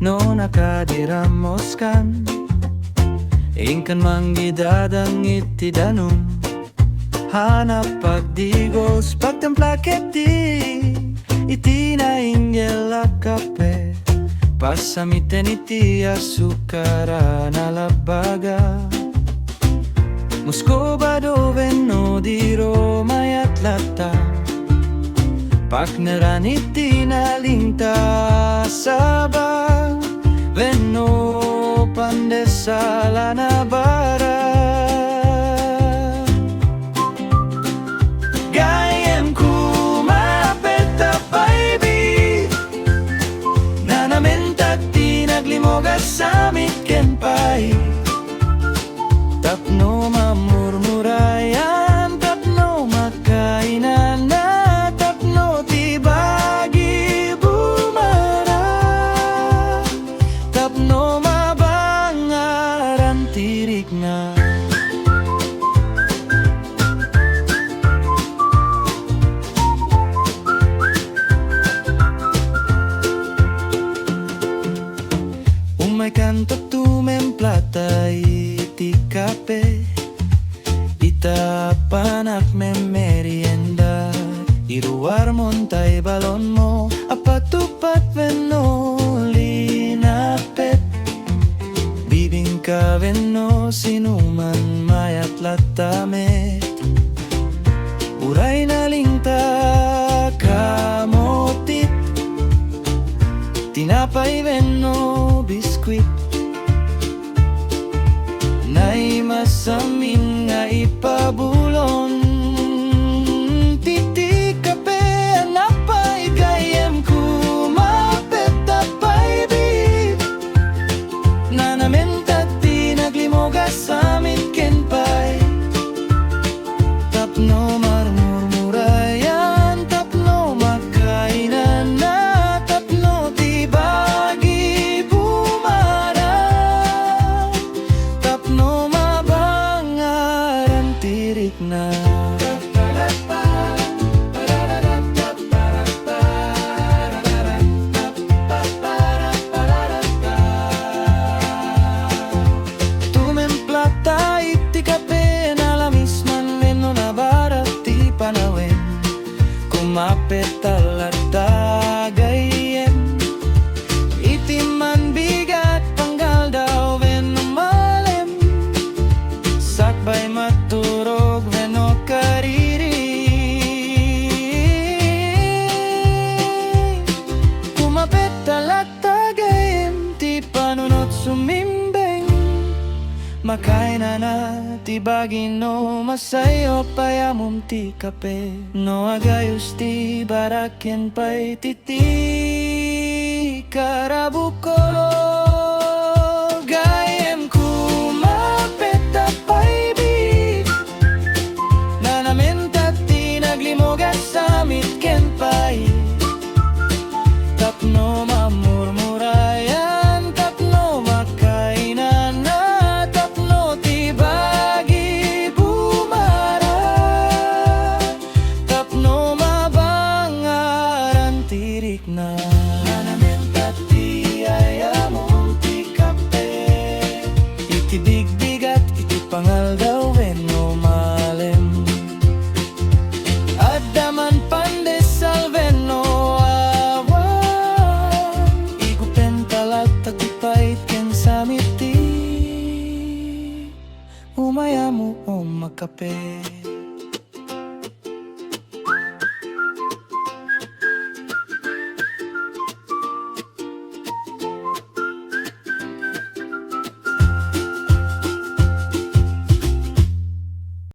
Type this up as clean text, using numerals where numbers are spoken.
no nakadiramos kan ingkan manggidadang itidanong hanap pagdigos pagtemplaketi iti na inggel a kape pasamiten iti asukara na labaga Muscovado venno di Roma e Atlanta Pakneran iti nalinta Saba venno pandesala na bara Gayem kumapeta baby Nanamenta ti naglimogas sa mitken pay Tapno mamurmurayan Tapno makainan na Tapno ti bagi bumara Tapno mabangaran tirik na Umay kanto tumemplata iti kape Ita panak me merienda Iruar montay balon mo Apatupat venno linapet Bibingka venno sinuman mayat latamet Uray na lingta kamotit Tinapay venno biskwit Nay masamin nga ipabulon Titi kape anapay kayem kumapet tapay bib Nanamenta ti naglimogas sa mitken pay Tapno marmurmurayan Tapno makainan na Tapno ti bagi bumara Tapno mabangaran tirik na Tumemplata iti kape nalamis man venno na barat ti panawen Kumapet talarta gayem Iti man bigat panggal daw venno malem Sakbay maturog venno kariri Kumapet talarta gayem ti panunot sumimbeng Makaina na ti bagino masayo Ayamuom ti kape No agayos ti barakyan pa'y titi karabuko Gayem kumapet tapay bib Nanamenta ti naglimogas sa mitken pa'y Tapno mamurmurayan Tapno makainan na Tapno ti bagi bumara Tapno mabangaran tirik na Nanamenta ti ayamuom ti kape Iti bigbigat iti pangal daw venno malem Addaman pandesal venno awan Igupen talat tatipait ken samiti Umayamuom makape